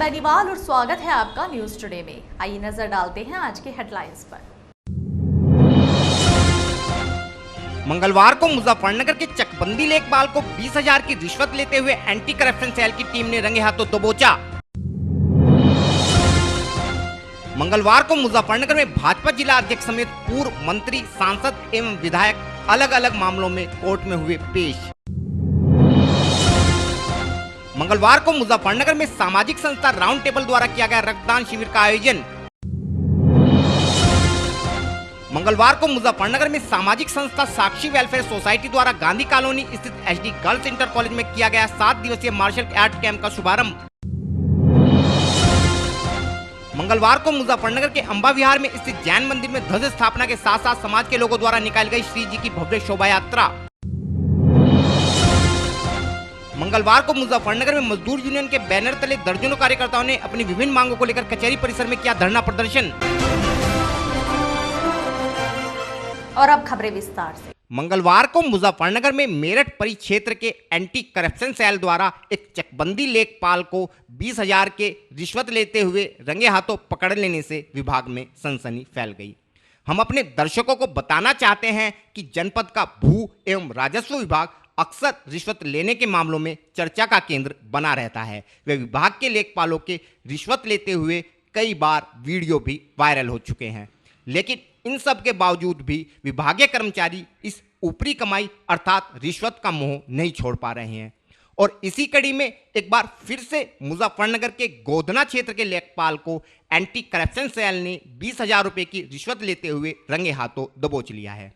बेनीवाल और स्वागत है आपका न्यूज टुडे में। आइए नजर डालते हैं आज के हेडलाइंस पर। मंगलवार को मुजफ्फरनगर के चकबंदी लेखपाल को 20,000 की रिश्वत लेते हुए एंटी करप्शन सेल की टीम ने रंगे हाथों दबोचा। मंगलवार को मुजफ्फरनगर में भाजपा जिला अध्यक्ष समेत पूर्व मंत्री, सांसद एवं विधायक अलग अलग मामलों में कोर्ट में हुए पेश। मंगलवार को मुजफ्फरनगर में सामाजिक संस्था राउंड टेबल द्वारा किया गया रक्तदान शिविर का आयोजन। मंगलवार को मुजफ्फरनगर में सामाजिक संस्था साक्षी वेलफेयर सोसाइटी द्वारा गांधी कॉलोनी स्थित एचडी गर्ल्स इंटर कॉलेज में किया गया 7 दिवसीय मार्शल आर्ट कैंप का शुभारंभ। मंगलवार को मुजफ्फरनगर के अंबा विहार में स्थित जैन मंदिर में ध्वज स्थापना के साथ साथ समाज के लोगों द्वारा निकाली गई श्री जी की भव्य शोभा यात्रा। मंगलवार को मुजफ्फरनगर में मजदूर यूनियन के बैनर तले दर्जनों कार्यकर्ताओं ने अपनी विभिन्न मांगों को लेकर कचहरी परिसर में किया धरना प्रदर्शन। और अब खबरें विस्तार से। मंगलवार को मुजफ्फरनगर में मेरठ परिक्षेत्र के एंटी करप्शन सेल द्वारा एक चकबंदी लेखपाल को 20,000 के रिश्वत लेते हुए रंगे हाथों पकड़ लेने से विभाग में सनसनी फैल गई। हम अपने दर्शकों को बताना चाहते हैं कि जनपद का भू एवं राजस्व विभाग अक्सर रिश्वत लेने के मामलों में चर्चा का केंद्र बना रहता है। वे विभाग के लेखपालों के रिश्वत लेते हुए कई बार वीडियो भी वायरल हो चुके हैं, लेकिन इन सब के बावजूद भी विभागीय कर्मचारी इस ऊपरी कमाई अर्थात रिश्वत का मोह नहीं छोड़ पा रहे हैं। और इसी कड़ी में एक बार फिर से मुजफ्फरनगर के गोधना क्षेत्र के लेखपाल को एंटी करप्शन सेल ने 20,000 रुपये की रिश्वत लेते हुए रंगे हाथों दबोच लिया है।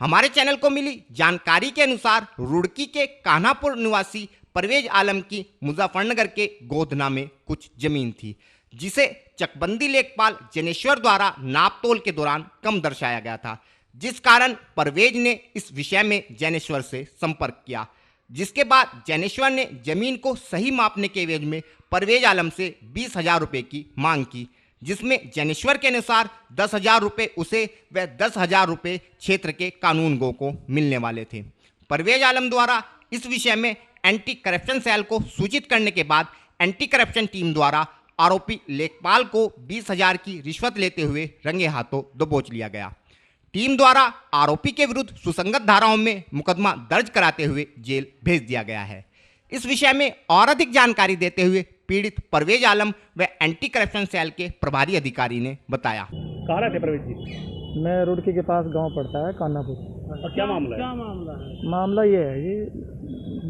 हमारे चैनल को मिली जानकारी के अनुसार रुड़की के कान्हापुर निवासी परवेज आलम की मुजफ्फरनगर के गोधना में कुछ जमीन थी, जिसे चकबंदी लेखपाल जनेश्वर द्वारा नापतोल के दौरान कम दर्शाया गया था, जिस कारण परवेज ने इस विषय में जनेश्वर से संपर्क किया, जिसके बाद जनेश्वर ने जमीन को सही मापने के एवज में परवेज आलम से 20,000 रुपये की मांग की, जिसमें जनेश्वर के अनुसार 10,000 रुपये उसे व 10,000 रुपये क्षेत्र के कानूनगो को मिलने वाले थे। परवेज आलम द्वारा इस विषय में एंटी करप्शन सेल को सूचित करने के बाद एंटी करप्शन टीम द्वारा आरोपी लेखपाल को 20,000 की रिश्वत लेते हुए रंगे हाथों दबोच लिया गया। टीम द्वारा आरोपी के विरुद्ध सुसंगत धाराओं में मुकदमा दर्ज कराते हुए जेल भेज दिया गया है। इस विषय में और अधिक जानकारी देते हुए पीड़ित परवेज आलम व एंटी करप्शन सेल के प्रभारी अधिकारी ने बताया। कहाँ रहते परवेज जी? मैं रुड़की के पास गांव पड़ता है कान्हापुर। और क्या मामला है? मामला ये है जी,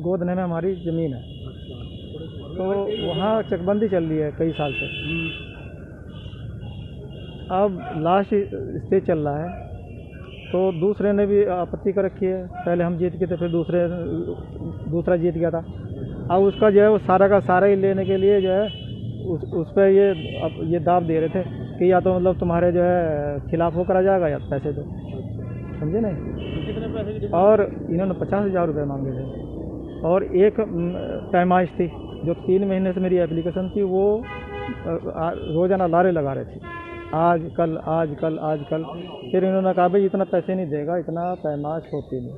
गोदने में हमारी ज़मीन है, तो वहाँ चकबंदी चल रही है कई साल से। अब लास्ट स्टेज चल रहा है, तो दूसरे ने भी आपत्ति कर रखी है। पहले हम जीत गए थे, फिर दूसरा जीत गया था। अब उसका जो है वो सारा का सारा ही लेने के लिए जो है उस पर ये दाव दे रहे थे कि या तो मतलब तुम्हारे जो है खिलाफ वो करा जाएगा या पैसे दो, समझे नहीं। कितने पैसे? और इन्होंने 50,000 रुपये मांगे थे। और एक पैमाइश थी जो 3 महीने से मेरी एप्लीकेशन थी, वो रोज़ाना लारे लगा रहे थे, आज कल आज कल आज कल। फिर इन्होंने कहा भाई इतना पैसे नहीं देगा, इतना पैमाइश होती नहीं।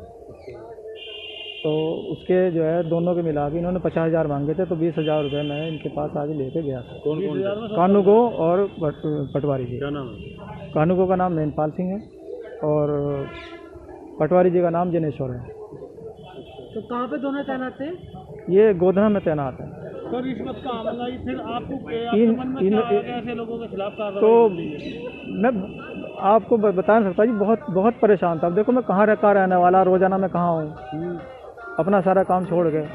तो उसके जो है दोनों के मिला के इन्होंने 50,000 मांगे थे, तो 20,000 रुपये मैं इनके पास आज लेके गया था। कौन? कानूगो और पटवारी जी। क्या नाम है? कानूगो का नाम नैनपाल सिंह है और पटवारी जी का नाम जनेश्वर है। तो कहाँ पे दोनों तैनात थे? ये गोधना में तैनात है। तो रिश्वत का मामला फिर आपको ऐसे लोगों के खिलाफ कार्रवाई? तो मैं आपको बता नहीं सकता जी, बहुत परेशान था। अब देखो मैं कहाँ रहने वाला, रोज़ाना मैं कहाँ हूँ, अपना सारा काम छोड़ गए।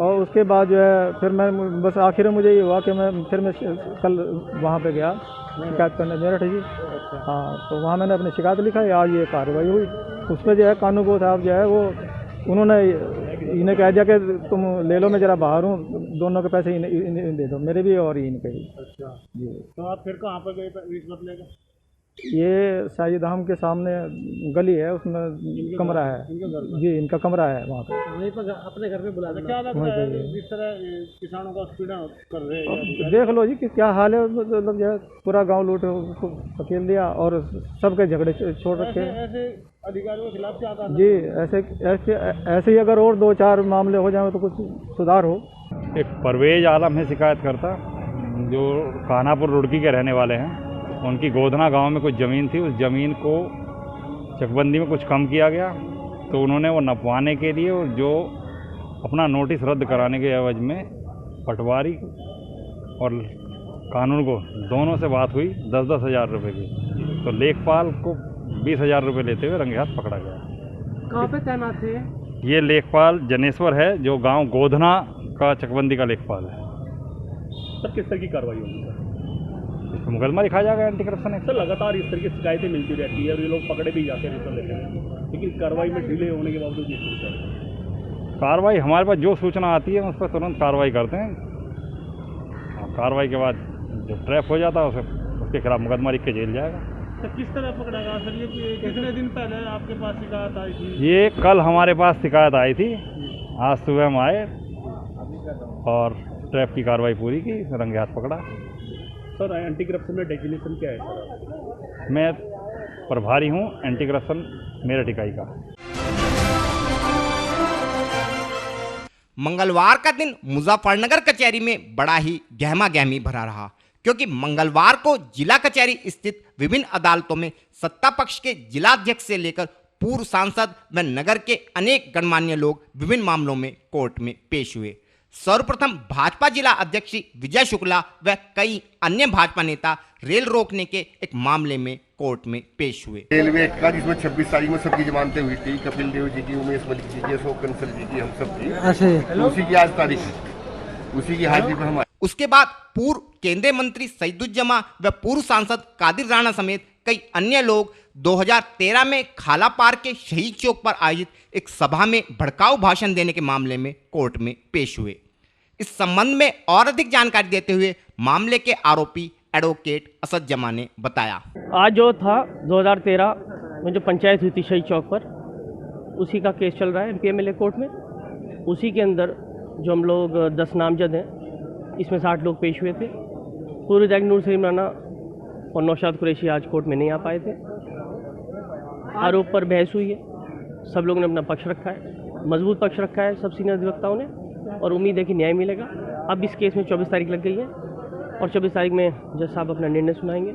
और उसके बाद जो है फिर मैं बस आखिर में मुझे ये हुआ कि मैं कल वहाँ पे गया शिकायत करने मेरठ जी। हाँ, तो वहाँ मैंने अपनी शिकायत लिखा, आज ये कार्रवाई हुई। उसमें जो है कानूगो साहब जो है वो उन्होंने इन्हें कह दिया कि तुम ले लो, मैं ज़रा बाहर हूँ, दोनों के पैसे इन्हें दे दो, मेरे भी और इनके भी। अच्छा जी। तो आप फिर कहाँ पर गए रिश्वत लेकर? ये साजिद धाम के सामने गली है, उसमें कमरा है जी, इनका कमरा है वहाँ पे। वहीं पर अपने घर पे बुला। क्या लगता है जिस तरह किसानों का उत्पीड़न कर रहे हैं? देख लो जी कि क्या हाल है, मतलब जो है पूरा गांव लूट धकेल दिया और सबके झगड़े छोड़ रखे। ऐसे अधिकारियों के खिलाफ क्या कार्रवाई? जी, ऐसे ही अगर और 2-4 मामले हो जाए तो कुछ सुधार हो। एक परवेज आलम है शिकायत करता, जो कान्हापुर रुड़की के रहने वाले हैं, उनकी गोधना गांव में कुछ ज़मीन थी। उस ज़मीन को चकबंदी में कुछ कम किया गया, तो उन्होंने वो नपवाने के लिए और जो अपना नोटिस रद्द कराने के एवज में पटवारी और कानून को दोनों से बात हुई 10-10 हज़ार रुपये की, तो लेखपाल को 20,000 रुपये लेते हुए रंगे हाथ पकड़ा गया। कहाँ पे तैनात थे? ये लेखपाल जनेश्वर है, जो गांव गोधना का चकबंदी का लेखपाल है। सर किस तरह की कार्रवाई होगी सर? इस पर मुकदमा लिखा जाएगा एंटी करप्शन एक्ट। सर लगातार इस तरह की शिकायतें मिलती रहती है और ये लोग पकड़े भी जाते हैं रिश्वत लेते हैं, लेकिन कार्रवाई में डिले होने के बावजूद ये होता है। कार्रवाई हमारे पास जो सूचना आती है उस पर तुरंत कार्रवाई करते हैं। कार्रवाई के बाद जो ट्रैप हो जाता है उसके खिलाफ मुकदमा लिख के जेल जाएगा। तो किस तरह पकड़ा गया सर? ये कितने दिन पहले आपके पास शिकायत आई थी? ये कल हमारे पास शिकायत आई थी, आज सुबह हम आए और ट्रैप की कार्रवाई पूरी की, रंगे हाथ पकड़ा। सर एंटी करप्शन में डेजिग्नेशन क्या है सर? मैं प्रभारी हूँ एंटी करप्शन मेरठ इकाई का। मंगलवार का दिन मुजफ्फरनगर कचहरी में बड़ा ही गहमा गहमी भरा रहा, क्योंकि मंगलवार को जिला कचहरी स्थित विभिन्न अदालतों में सत्ता पक्ष के जिलाध्यक्ष से लेकर पूर्व सांसद व नगर के अनेक गणमान्य लोग विभिन्न मामलों में कोर्ट में पेश हुए। सर्वप्रथम भाजपा जिला अध्यक्ष विजय शुक्ला व कई अन्य भाजपा नेता रेल रोकने के एक मामले में कोर्ट में पेश हुए। रेलवे का जिसमें 26 तारीख में सबकी जमानतें हुई थी, कपिल देव जी की, उमेश मलिक जी की, अशोक कंसल जी की, हम सब की, तो उसी की आज तारीख है, उसी की हाजिरी पर हम आए। उसके बाद पूर्व केंद्रीय मंत्री सईदुज्जमा व पूर्व सांसद कादिर राणा समेत कई अन्य लोग 2013 में खालापार के शहीद चौक पर आयोजित एक सभा में भड़काऊ भाषण देने के मामले में कोर्ट में पेश हुए। इस संबंध में और अधिक जानकारी देते हुए मामले के आरोपी एडवोकेट असद जमा ने बताया। आज जो था 2013 में जो पंचायत हुई थी शहीद चौक पर, उसी का केस चल रहा है एमपीएमएलए कोर्ट में। उसी के अंदर जो हम लोग 10 नामजद हैं, इसमें 60 लोग पेश हुए थे। पूर्व विधायक नूर सलीम राणा और नौशाद कुरैशी आज कोर्ट में नहीं आ पाए थे। आरोप पर बहस हुई है, सब लोगों ने अपना पक्ष रखा है, मजबूत पक्ष रखा है सब सीनियर अधिवक्ताओं ने, और उम्मीद है कि न्याय मिलेगा। अब इस केस में 24 तारीख लग गई है और 24 तारीख में जज साहब अपना निर्णय सुनाएंगे।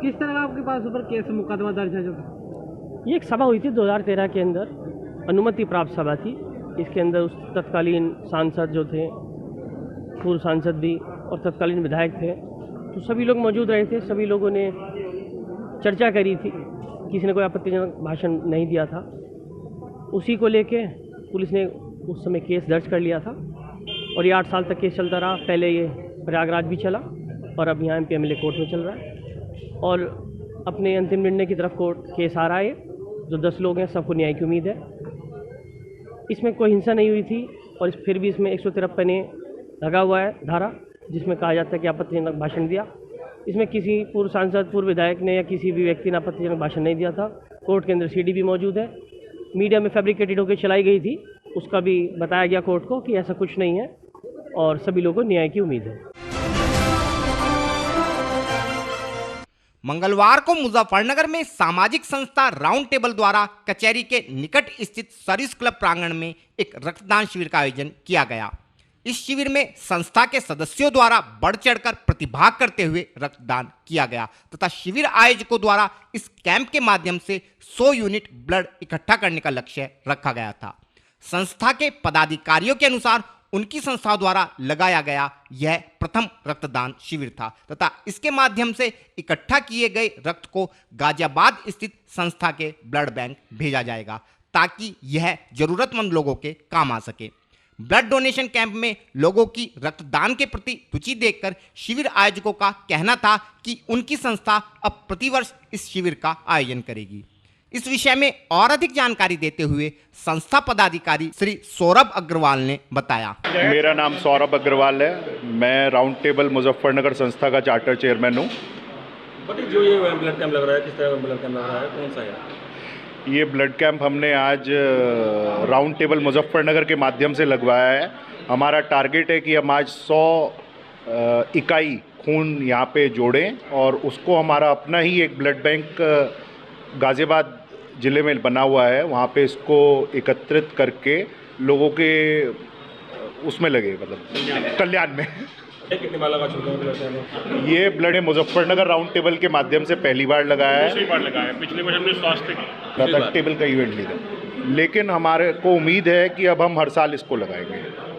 किस तरह का आपके पास ऊपर केस मुकदमा दर्ज है? जो ये एक सभा हुई थी 2013 के अंदर, अनुमति प्राप्त सभा थी। इसके अंदर उस तत्कालीन सांसद जो थे, पूर्व सांसद भी और तत्कालीन विधायक थे, तो सभी लोग मौजूद रहे थे। सभी लोगों ने चर्चा करी थी, किसी ने कोई आपत्तिजनक भाषण नहीं दिया था। उसी को लेके पुलिस ने उस समय केस दर्ज कर लिया था और ये 8 साल तक केस चलता रहा। पहले ये प्रयागराज भी चला और अब यहाँ एमपीएमएलए कोर्ट में चल रहा है और अपने अंतिम निर्णय की तरफ कोर्ट केस आ रहा है। जो 10 लोग हैं सबको न्याय की उम्मीद है। इसमें कोई हिंसा नहीं हुई थी और फिर भी इसमें 153 लगा हुआ है धारा, जिसमें कहा जाता है कि आपत्तिजनक भाषण दिया। इसमें किसी पूर्व सांसद, पूर्व विधायक ने या किसी भी व्यक्ति ने आपत्तिजनक भाषण नहीं दिया था। कोर्ट के अंदर सीडी भी मौजूद है। मीडिया में फैब्रिकेटेड होकर चलाई गई थी, उसका भी बताया गया कोर्ट को कि ऐसा कुछ नहीं है और सभी लोगों को न्याय की उम्मीद है। मंगलवार को मुजफ्फरनगर में सामाजिक संस्था राउंड टेबल द्वारा कचहरी के निकट स्थित सर्विस क्लब प्रांगण में एक रक्तदान शिविर का आयोजन किया गया। इस शिविर में संस्था के सदस्यों द्वारा बढ़ चढ़कर प्रतिभाग करते हुए रक्तदान किया गया तथा शिविर आयोजकों द्वारा इस कैंप के माध्यम से 100 यूनिट ब्लड इकट्ठा करने का लक्ष्य रखा गया था। संस्था के पदाधिकारियों के अनुसार उनकी संस्था द्वारा लगाया गया यह प्रथम रक्तदान शिविर था तथा इसके माध्यम से इकट्ठा किए गए रक्त को गाजियाबाद स्थित संस्था के ब्लड बैंक भेजा जाएगा ताकि यह जरूरतमंद लोगों के काम आ सके। ब्लड डोनेशन कैंप में लोगों की रक्तदान के प्रति रुचि देखकर शिविर आयोजकों का कहना था कि उनकी संस्था अब प्रतिवर्ष इस शिविर का आयोजन करेगी। इस विषय में और अधिक जानकारी देते हुए संस्था पदाधिकारी श्री सौरभ अग्रवाल ने बताया। मेरा नाम सौरभ अग्रवाल है, मैं राउंड टेबल मुजफ्फरनगर संस्था का चार्टर चेयरमैन हूँ। जो ये ब्लड कैंप लग रहा है, किस तरह का ब्लड कैंप लग रहा है, कौन सा है? ये ब्लड कैंप हमने आज राउंड टेबल मुजफ्फरनगर के माध्यम से लगवाया है। हमारा टारगेट है कि हम आज 100 इकाई खून यहाँ पे जोड़ें और उसको हमारा अपना ही एक ब्लड बैंक गाज़ियाबाद ज़िले में बना हुआ है, वहाँ पे इसको एकत्रित करके लोगों के उसमें लगे, मतलब कल्याण में कितनी बार लगा चुके हैं ब्लड? ये ब्लड मुजफ्फरनगर राउंड टेबल के माध्यम से पहली बार लगाया है। दूसरी बार लगाया, पिछले बार हमने स्वास्थ्य टेबल का इवेंट लिया, लेकिन हमारे को उम्मीद है कि अब हम हर साल इसको लगाएंगे।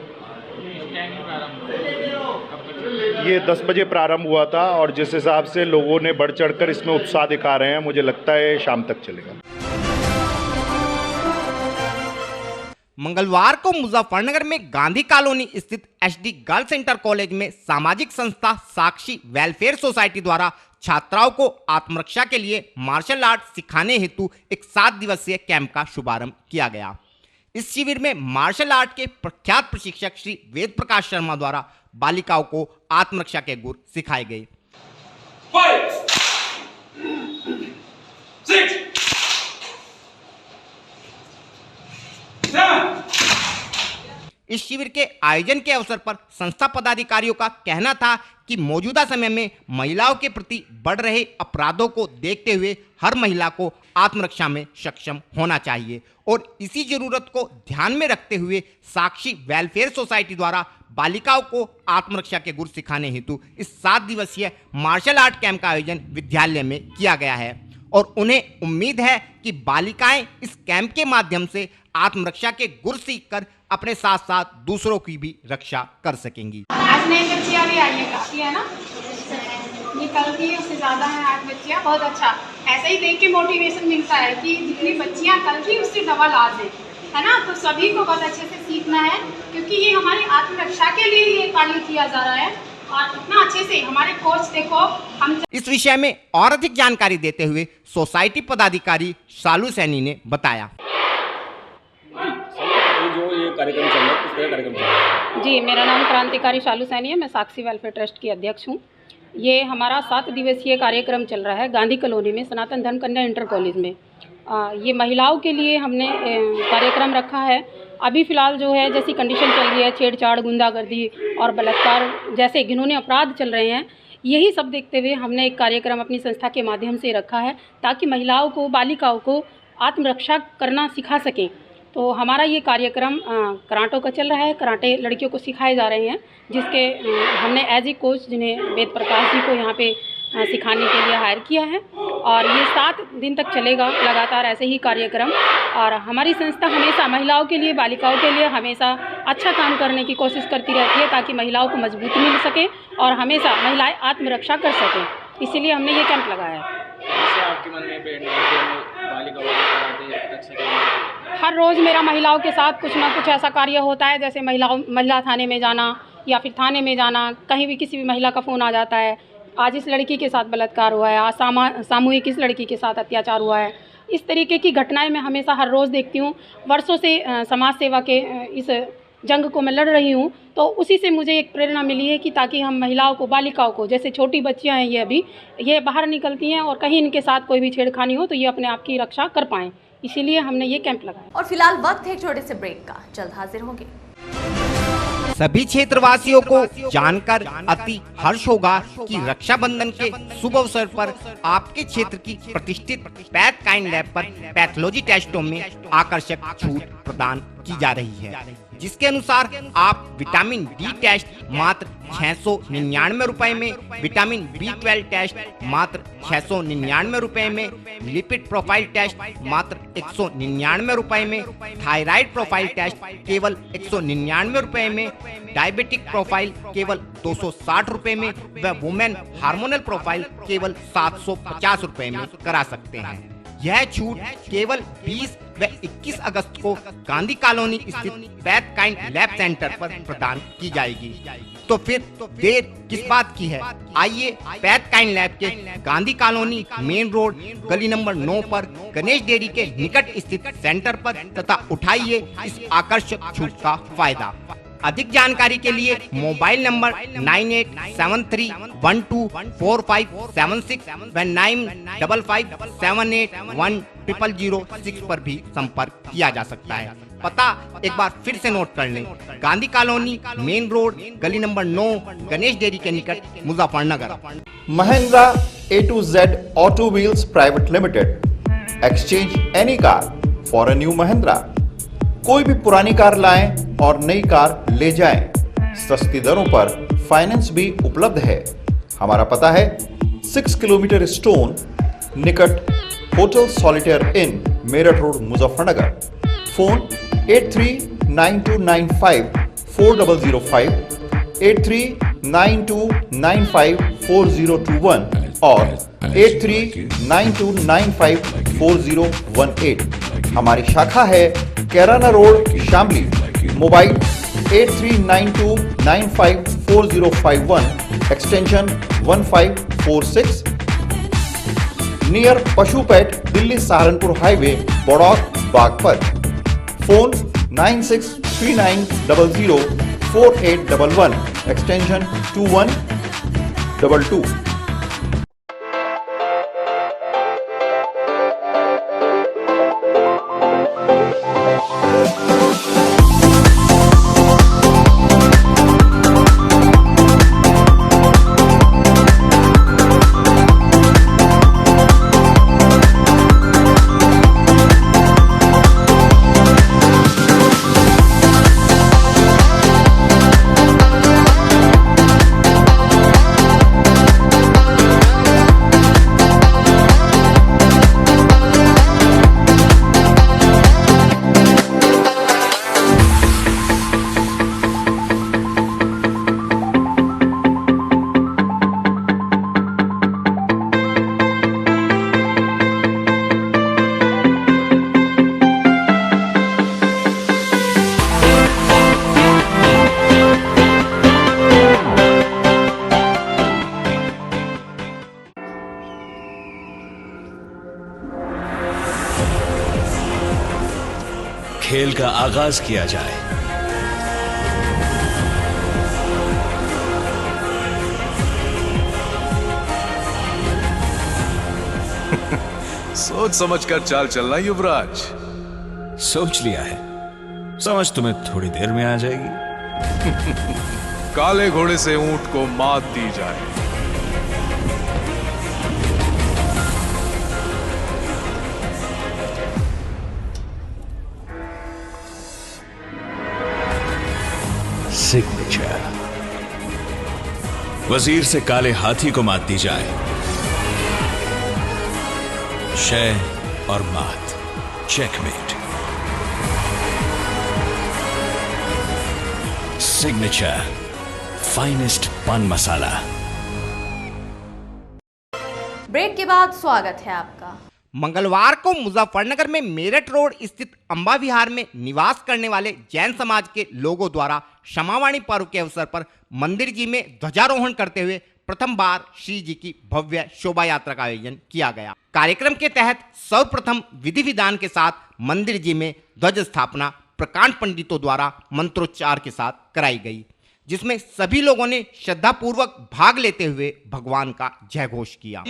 ये 10 बजे प्रारंभ हुआ था और जिस हिसाब से लोगों ने बढ़ चढ़कर इसमें उत्साह दिखा रहे हैं, मुझे लगता है शाम तक चलेगा। मंगलवार को मुजफ्फरनगर में गांधी कॉलोनी स्थित एचडी गर्ल्स इंटर कॉलेज में सामाजिक संस्था साक्षी वेलफेयर सोसाइटी द्वारा छात्राओं को आत्मरक्षा के लिए मार्शल आर्ट सिखाने हेतु एक 7 दिवसीय कैंप का शुभारंभ किया गया। इस शिविर में मार्शल आर्ट के प्रख्यात प्रशिक्षक श्री वेद प्रकाश शर्मा द्वारा बालिकाओं को आत्मरक्षा के गुर सिखाए गए। इस शिविर के आयोजन के अवसर पर संस्था पदाधिकारियों का कहना था कि मौजूदा समय में महिलाओं के प्रति बढ़ रहे अपराधों को देखते हुए हर महिला को आत्मरक्षा में सक्षम होना चाहिए और इसी जरूरत को ध्यान में रखते हुए साक्षी वेलफेयर सोसाइटी द्वारा बालिकाओं को आत्मरक्षा के गुर सिखाने हेतु इस 7 दिवसीय मार्शल आर्ट कैंप का आयोजन विद्यालय में किया गया है और उन्हें उम्मीद है कि बालिकाएं इस कैंप के माध्यम से आत्मरक्षा के गुर सीखकर अपने साथ साथ दूसरों की भी रक्षा कर सकेंगी। आज नई बच्चियाँ भी आई है, काफी है ना, ये कल की उससे ज़्यादा है आज बच्चियाँ, बहुत अच्छा। ऐसा ही देख के मोटिवेशन मिलता है कि जितनी बच्चियाँ कल की उससे डबल आज है ना। तो सभी को बहुत अच्छे से सीखना है क्योंकि ये हमारी आत्मरक्षा के लिए ये कार्य किया जा रहा है और इतना अच्छे से हमारे कोच देखो हम। इस विषय में और अधिक जानकारी देते हुए सोसाइटी पदाधिकारी शालू सैनी ने बताया। जो ये कार्यक्रम चल रहा है, किस तरह कार्यक्रम चल रहा है? जी, मेरा नाम क्रांतिकारी शालू सैनी है, मैं साक्षी वेलफेयर ट्रस्ट की अध्यक्ष हूँ। ये हमारा 7 दिवसीय कार्यक्रम चल रहा है गांधी कॉलोनी में सनातन धर्म कन्या इंटर कॉलेज में। ये महिलाओं के लिए हमने कार्यक्रम रखा है। अभी फ़िलहाल जो है जैसी कंडीशन चल रही है, छेड़छाड़, गुंडागर्दी और बलात्कार जैसे घिनौने अपराध चल रहे हैं, यही सब देखते हुए हमने एक कार्यक्रम अपनी संस्था के माध्यम से रखा है ताकि महिलाओं को, बालिकाओं को आत्मरक्षा करना सिखा सकें। तो हमारा ये कार्यक्रम कराटों का चल रहा है, कराटे लड़कियों को सिखाए जा रहे हैं, जिसके हमने एज ए कोच जिन्हें वेद प्रकाश जी को यहाँ पे सिखाने के लिए हायर किया है और ये 7 दिन तक चलेगा लगातार ऐसे ही कार्यक्रम। और हमारी संस्था हमेशा महिलाओं के लिए, बालिकाओं के लिए हमेशा अच्छा काम करने की कोशिश करती रहती है ताकि महिलाओं को मजबूती मिल सके और हमेशा महिलाएं आत्मरक्षा कर सकें, इसीलिए हमने ये कैंप लगाया है। आपके मन में बालिकाओं को हर रोज़ मेरा महिलाओं के साथ कुछ ना कुछ ऐसा कार्य होता है, जैसे महिला थाने में जाना या फिर थाने में जाना, कहीं भी किसी भी महिला का फ़ोन आ जाता है, आज इस लड़की के साथ बलात्कार हुआ है, आज सामूहिक इस लड़की के साथ अत्याचार हुआ है, इस तरीके की घटनाएं मैं हमेशा हर रोज़ देखती हूँ। वर्षों से समाज सेवा के इस जंग को मैं लड़ रही हूँ, तो उसी से मुझे एक प्रेरणा मिली है कि ताकि हम महिलाओं को, बालिकाओं को, जैसे छोटी बच्चियाँ हैं ये बाहर निकलती हैं और कहीं इनके साथ कोई भी छेड़खानी हो तो ये अपने आप की रक्षा कर पाएँ, इसीलिए हमने ये कैंप लगाया। और फिलहाल वक्त है एक छोटे से ब्रेक का, जल्द हाजिर होंगे। सभी क्षेत्रवासियों को जानकर अति हर्ष होगा कि रक्षाबंधन के शुभ अवसर पर आपके क्षेत्र की प्रतिष्ठित पैथ काइंड लैब पर पैथोलॉजी टेस्टों में आकर्षक छूट प्रदान की जा रही है, जिसके अनुसार आप विटामिन डी टेस्ट मात्र 699 रुपए में, विटामिन B12 टेस्ट मात्र 699 रुपए में, लिपिड प्रोफाइल टेस्ट मात्र 199 रुपए में, थायराइड प्रोफाइल टेस्ट केवल 199 रुपए में, डायबिटिक प्रोफाइल केवल 260 रुपए में व वुमेन हार्मोनल प्रोफाइल केवल 750 रुपए में करा सकते हैं। यह छूट केवल 20 व 21 अगस्त को गांधी कॉलोनी स्थित पैथ काइंड लैब सेंटर पर प्रदान की जाएगी। तो फिर देर किस बात की है, आइए पैथ काइंड लैब के गांधी कॉलोनी मेन रोड गली नंबर 9 पर गणेश डेयरी के निकट स्थित सेंटर पर तथा उठाइए इस आकर्षक छूट का फायदा। अधिक जानकारी के लिए मोबाइल नंबर 9873124576 व 9557810006 पर भी संपर्क किया जा सकता है। पता एक बार फिर से नोट कर लें, गांधी कॉलोनी मेन रोड गली नंबर 9 गणेश डेयरी के निकट Muzaffarnagar. Mahindra A to Z auto wheels private limited, exchange any car for a new Mahindra. कोई भी पुरानी कार लाएं और नई कार ले जाएं, सस्ती दरों पर फाइनेंस भी उपलब्ध है। हमारा पता है 6 किलोमीटर स्टोन निकट hotel Solitaire Inn Meerut road Muzaffarnagar. Phone 8392954005, 8392954021 और 8392954018। हमारी शाखा है Kairana road Shamli. Mobile 8392954051 extension 1546 near पशुपेट Delhi Saharanpur highway Baraut Baghpat. Phone 9639004811 extension 2122। खेल का आगाज किया जाए। सोच समझ कर चाल चलना युवराज। सोच लिया है, समझ तुम्हें थोड़ी देर में आ जाएगी। काले घोड़े से ऊंट को मात दी जाए। सिग्नेचर। वजीर से काले हाथी को मात दी जाए। शय और मात, चेकमेट। सिग्नेचर फाइनेस्ट पान मसाला। ब्रेक के बाद स्वागत है आपका। मंगलवार को मुजफ्फरनगर में मेरठ रोड स्थित अंबा विहार में निवास करने वाले जैन समाज के लोगों द्वारा क्षमावाणी पर्व के अवसर पर मंदिर जी में ध्वजारोहण करते हुए प्रथम बार श्री जी की भव्य शोभा यात्रा का आयोजन किया गया। कार्यक्रम के तहत सर्वप्रथम विधि विधान के साथ मंदिर जी में ध्वज स्थापना प्रकांड पंडितों द्वारा मंत्रोच्चार के साथ कराई गई, जिसमें सभी लोगों ने श्रद्धापूर्वक भाग लेते हुए भगवान का जय घोष किया।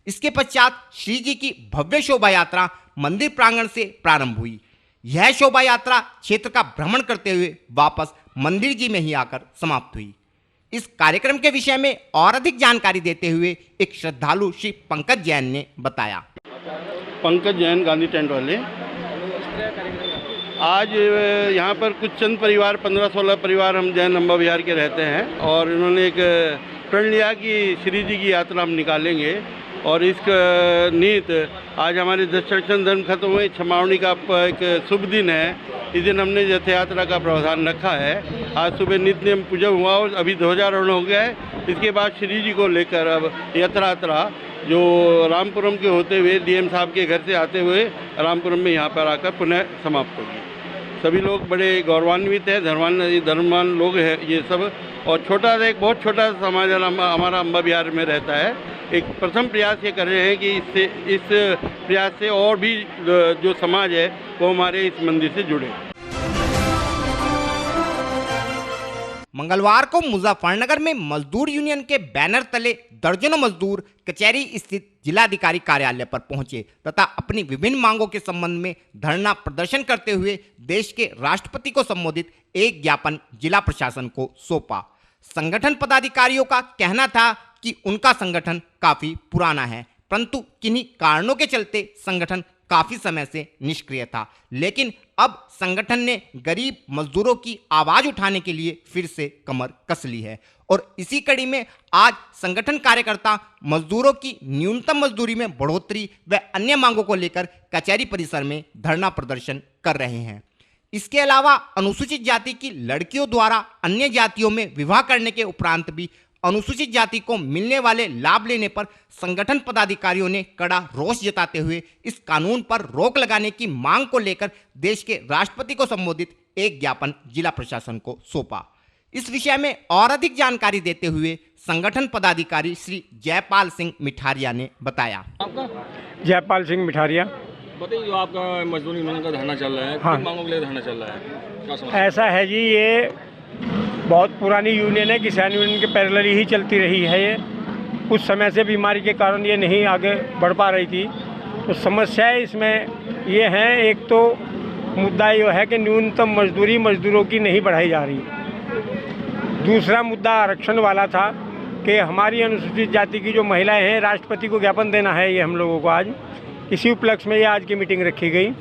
इसके पश्चात श्री जी की भव्य शोभा यात्रा मंदिर प्रांगण से प्रारंभ हुई। यह शोभा यात्रा क्षेत्र का भ्रमण करते हुए वापस मंदिर जी में ही आकर समाप्त हुई। इस कार्यक्रम के विषय में और अधिक जानकारी देते हुए एक श्रद्धालु श्री पंकज जैन ने बताया। पंकज जैन, गांधी टेंट वाले। आज यहाँ पर कुछ चंद परिवार, 15-16 परिवार हम जैन अंबा विहार के रहते हैं और इन्होंने एक प्रण लिया कि श्री जी की यात्रा हम निकालेंगे और इस नीत आज हमारे दशरक्षण धर्म खत्म हुए, क्षमावणी का एक शुभ दिन है। इस दिन हमने रथ यात्रा का प्रावधान रखा है। आज सुबह नित्य नियम पूजा हुआ और अभी ध्वजारोहण हो गया है। इसके बाद श्री जी को लेकर अब यात्रा जो रामपुरम के होते हुए डीएम साहब के घर से आते हुए रामपुरम में यहाँ पर आकर पुनः समाप्त होगी। सभी लोग बड़े गौरवान्वित हैं, धर्मवान लोग हैं ये सब। और एक बहुत छोटा समाज हमारा अंबा विहार में रहता है। एक प्रथम प्रयास ये कर रहे हैं कि इस प्रयास से और भी जो समाज है वो हमारे इस मंदिर से जुड़े। मंगलवार को मुजफ्फरनगर में मजदूर यूनियन के बैनर तले दर्जनों मजदूर कचहरी स्थित जिलाधिकारी कार्यालय पर पहुंचे तथा अपनी विभिन्न मांगों के संबंध में धरना प्रदर्शन करते हुए देश के राष्ट्रपति को संबोधित एक ज्ञापन जिला प्रशासन को सौंपा। संगठन पदाधिकारियों का कहना था कि उनका संगठन काफी पुराना है, परंतु किन्हीं कारणों के चलते संगठन काफी समय से निष्क्रिय था, लेकिन अब संगठन ने गरीब मजदूरों की आवाज उठाने के लिए फिर से कमर कस ली है और इसी कड़ी में आज संगठन कार्यकर्ता मजदूरों की न्यूनतम मजदूरी में बढ़ोतरी व अन्य मांगों को लेकर कचहरी परिसर में धरना प्रदर्शन कर रहे हैं। इसके अलावा अनुसूचित जाति की लड़कियों द्वारा अन्य जातियों में विवाह करने के उपरांत भी अनुसूचित जाति को मिलने वाले लाभ लेने पर संगठन पदाधिकारियों ने कड़ा रोष जताते हुए इस कानून पर रोक लगाने की मांग को लेकर देश के राष्ट्रपति को संबोधित एक ज्ञापन जिला प्रशासन को सौंपा। इस विषय में और अधिक जानकारी देते हुए संगठन पदाधिकारी श्री जयपाल सिंह मिठारिया ने बताया। जयपाल सिंह मिठारिया। बताइए, जो आपका मजदूर यूनियन का धरना चल रहा है, हाँ, किन मांगों के लिए धरना चल रहा है, क्या समस्या? ऐसा है जी, ये बहुत पुरानी यूनियन है, किसान यूनियन के पैरेलली ही चलती रही है। ये कुछ समय से बीमारी के कारण ये नहीं आगे बढ़ पा रही थी। तो समस्याएं इसमें ये हैं, एक तो मुद्दा ये है कि न्यूनतम मजदूरी मजदूरों की नहीं बढ़ाई जा रही। दूसरा मुद्दा आरक्षण वाला था कि हमारी अनुसूचित जाति की जो महिलाएं हैं, राष्ट्रपति को ज्ञापन देना है ये हम लोगों को। आज इसी उपलक्ष्य में ये आज की मीटिंग रखी गई।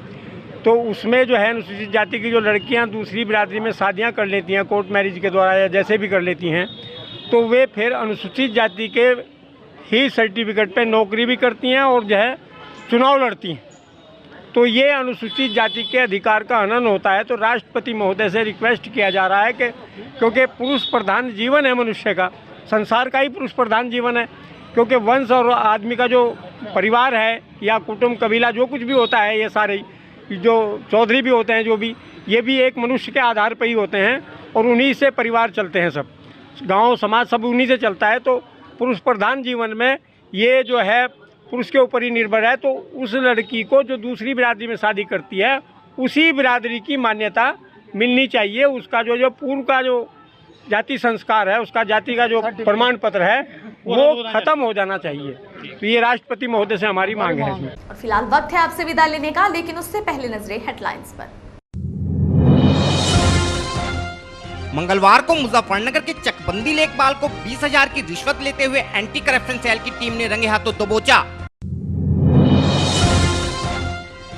तो उसमें जो है अनुसूचित जाति की जो लड़कियां दूसरी बिरादरी में शादियां कर लेती हैं कोर्ट मैरिज के द्वारा या जैसे भी कर लेती हैं, तो वे फिर अनुसूचित जाति के ही सर्टिफिकेट पे नौकरी भी करती हैं और जो है चुनाव लड़ती हैं। तो ये अनुसूचित जाति के अधिकार का हनन होता है। तो राष्ट्रपति महोदय से रिक्वेस्ट किया जा रहा है कि क्योंकि पुरुष प्रधान जीवन है मनुष्य का, संसार का ही पुरुष प्रधान जीवन है, क्योंकि वंश और आदमी का जो परिवार है या कुटुंब कबीला जो कुछ भी होता है, ये सारे जो चौधरी भी होते हैं, जो भी, ये भी एक मनुष्य के आधार पर ही होते हैं और उन्हीं से परिवार चलते हैं, सब गांव समाज सब उन्हीं से चलता है। तो पुरुष प्रधान जीवन में ये जो है पुरुष के ऊपर ही निर्भर है। तो उस लड़की को जो दूसरी बिरादरी में शादी करती है, उसी बिरादरी की मान्यता मिलनी चाहिए। उसका जो पूर्व का जो जाति संस्कार है, उसका जाति का जो प्रमाण पत्र है, वो खत्म हो जाना चाहिए। तो ये राष्ट्रपति महोदय से हमारी मांग है इसमें। और फिलहाल वक्त है आपसे विदा लेने का, लेकिन उससे पहले नजरें हेडलाइंस पर। मंगलवार को मुजफ्फरनगर के चकबंदी लेखपाल को 20,000 की रिश्वत लेते हुए एंटी करप्शन सेल की टीम ने रंगे हाथों दबोचा।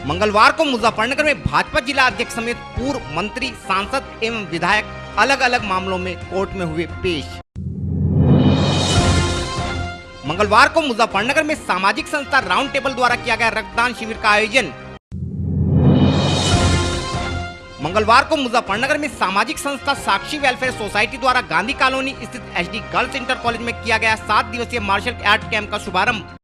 मंगलवार को मुजफ्फरनगर में भाजपा जिला अध्यक्ष समेत पूर्व मंत्री, सांसद एवं विधायक अलग अलग मामलों में कोर्ट में हुए पेश। मंगलवार को मुजफ्फरनगर में सामाजिक संस्था राउंड टेबल द्वारा किया गया रक्तदान शिविर का आयोजन। मंगलवार को मुजफ्फरनगर में सामाजिक संस्था साक्षी वेलफेयर सोसाइटी द्वारा गांधी कॉलोनी स्थित एचडी गर्ल्स इंटर कॉलेज में किया गया 7 दिवसीय मार्शल आर्ट कैंप का शुभारंभ।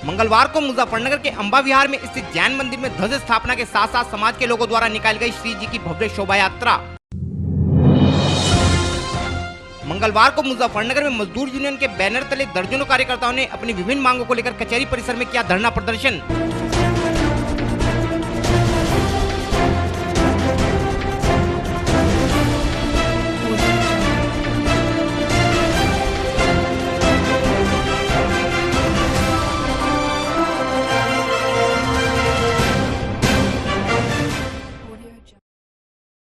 मंगलवार को मुजफ्फरनगर के अंबा विहार में स्थित जैन मंदिर में ध्वज स्थापना के साथ साथ समाज के लोगों द्वारा निकाली गई श्री जी की भव्य शोभा यात्रा। मंगलवार को मुजफ्फरनगर में मजदूर यूनियन के बैनर तले दर्जनों कार्यकर्ताओं ने अपनी विभिन्न मांगों को लेकर कचहरी परिसर में किया धरना प्रदर्शन।